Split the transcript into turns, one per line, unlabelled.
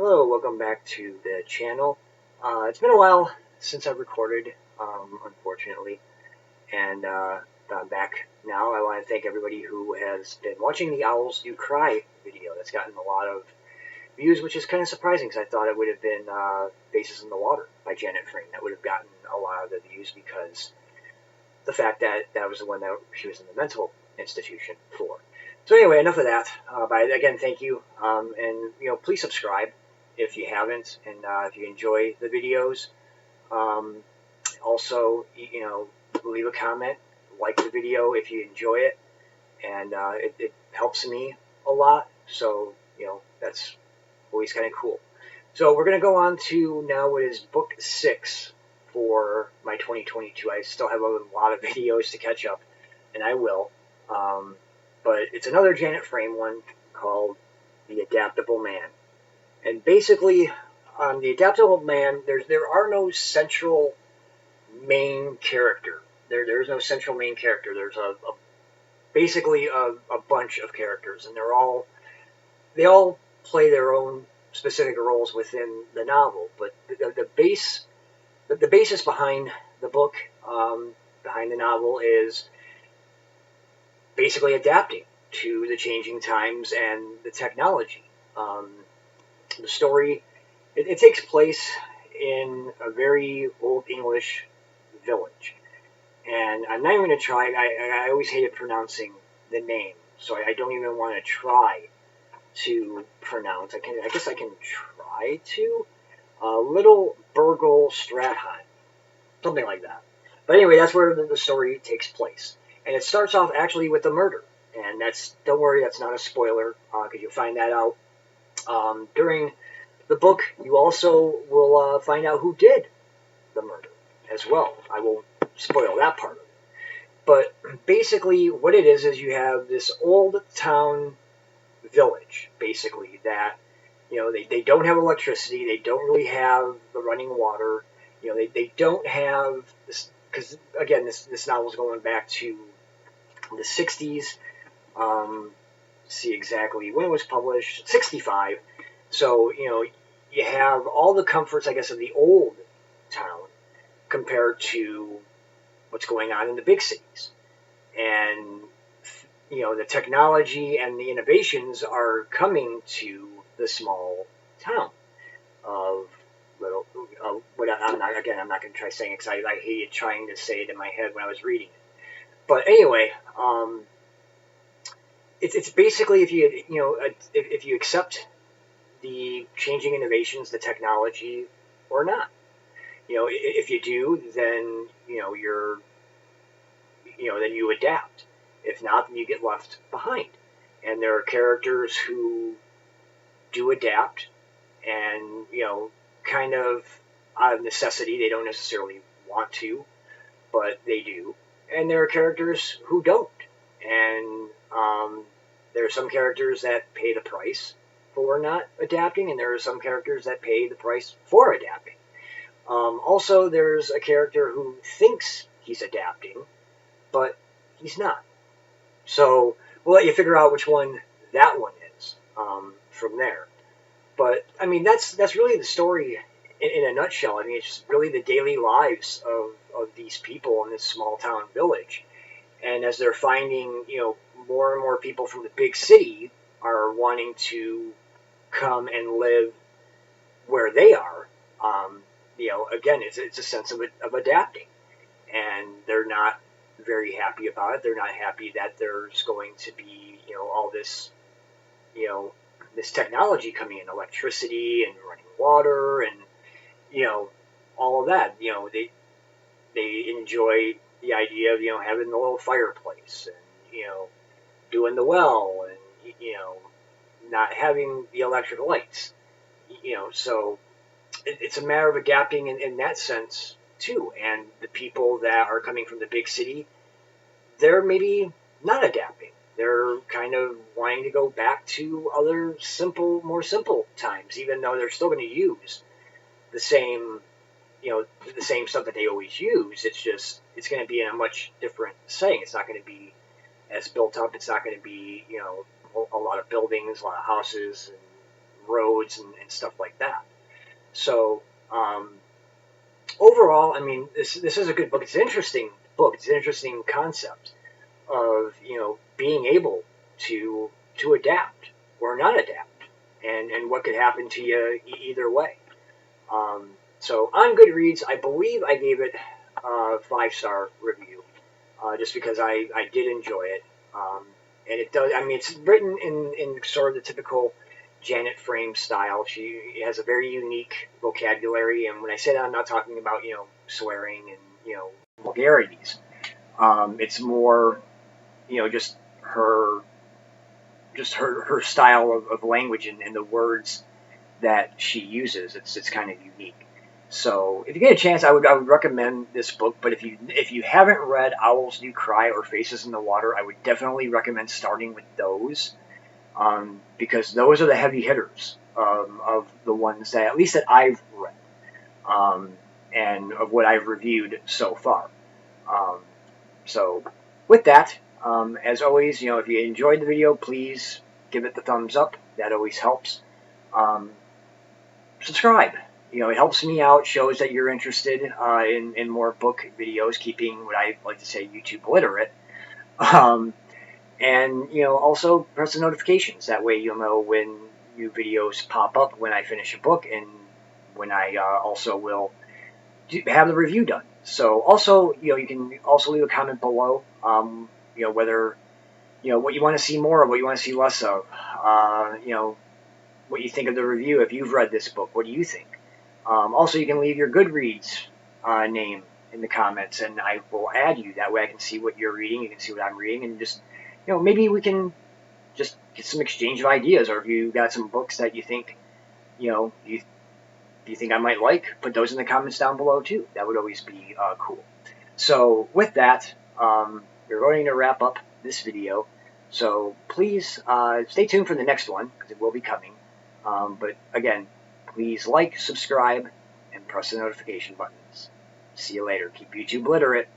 Hello, welcome back to the channel. It's been a while since I've recorded, unfortunately, and I'm back now. I want to thank everybody who has been watching the Owls Do Cry video. That's gotten a lot of views, which is kind of surprising because I thought it would have been Faces in the Water by Janet Frame. That would have gotten a lot of the views because the fact that that was the one that she was in the mental institution for. So anyway, enough of that. But again, thank you, and please subscribe if you haven't, and if you enjoy the videos. Um, Also, leave a comment, like the video if you enjoy it, and it helps me a lot. So that's always kind of cool. So we're gonna go on to now what is book 6 for my 2022. I still have a lot of videos to catch up, and I will. But it's another Janet Frame one called The Adaptable Man. And basically, The Adaptable Man, there are no central main character. There's no central main character. There's basically a bunch of characters, and they all play their own specific roles within the novel. But the basis behind the book, behind the novel, is basically adapting to the changing times and the technology. The story it takes place in a very old English village, and I'm not even going to try. I always hated pronouncing the name, so I don't even want to try to pronounce. I guess I can try to. Little Burgle Stratheim, something like that. But anyway, that's where the story takes place, and it starts off actually with a murder. And don't worry, that's not a spoiler because you'll find that out during the book. You also will find out who did the murder as well. I won't spoil that part of it. But basically, what it is you have this old town village, basically, that they don't have electricity, they don't really have the running water, they don't have this, because again, this novel is going back to the 60s. See exactly when it was published, 65. So you have all the comforts, I guess, of the old town compared to what's going on in the big cities, and the technology and the innovations are coming to the small town of little. I'm not going to try saying it because I hated trying to say it in my head when I was reading it. But anyway, it's basically if you accept the changing innovations, the technology, or not. If you do, then then you adapt. If not, then you get left behind. And there are characters who do adapt, and kind of out of necessity. They don't necessarily want to, but they do. And there are characters who don't, and there are some characters that pay the price for not adapting, and there are some characters that pay the price for adapting. Also, there's a character who thinks he's adapting, but he's not. So we'll let you figure out which one that one is from there. But I mean, that's really the story in a nutshell. I mean, it's just really the daily lives of these people in this small town village. And as they're finding, more and more people from the big city are wanting to come and live where they are. Again, it's a sense of adapting, and they're not very happy about it. They're not happy that there's going to be, all this, this technology coming in, electricity and running water, and all of that. They enjoy the idea of having the little fireplace, and doing the well, and not having the electric lights. So it's a matter of adapting in that sense too. And the people that are coming from the big city, they're maybe not adapting. They're kind of wanting to go back to other more simple times, even though they're still going to use the same, the same stuff that they always use. It's going to be in a much different setting. It's not going to be as built up. It's not going to be, a lot of buildings, a lot of houses, and roads and stuff like that. So overall, I mean, this is a good book. It's an interesting book. It's an interesting concept of being able to adapt or not adapt, and what could happen to you either way. So on Goodreads, I believe I gave it a 5-star review, just because I did enjoy it. And it does. I mean, it's written in sort of the typical Janet Frame style. She has a very unique vocabulary, and when I say that, I'm not talking about swearing and vulgarities. It's more just her style of language and the words that she uses. It's kind of unique. So if you get a chance, I would recommend this book. But if you haven't read Owls Do Cry or Faces in the Water, I would definitely recommend starting with those, because those are the heavy hitters of the ones that at least that I've read, and of what I've reviewed so far. So with that, as always, if you enjoyed the video, please give it the thumbs up. That always helps. Subscribe. It helps me out, shows that you're interested in more book videos, keeping what I like to say YouTube literate. And also press the notifications. That way you'll know when new videos pop up, when I finish a book, and when I also will have the review done. So also, you can also leave a comment below, whether, what you want to see more of, what you want to see less of, what you think of the review. If you've read this book, what do you think? Also, you can leave your Goodreads name in the comments, and I will add you. That way I can see what you're reading, you can see what I'm reading, and just, maybe we can just get some exchange of ideas, or if you got some books that you think, you think I might like, put those in the comments down below too. That would always be cool. So with that, we're going to wrap up this video. So please stay tuned for the next one, because it will be coming. But again, please like, subscribe, and press the notification buttons. See you later. Keep YouTube literate.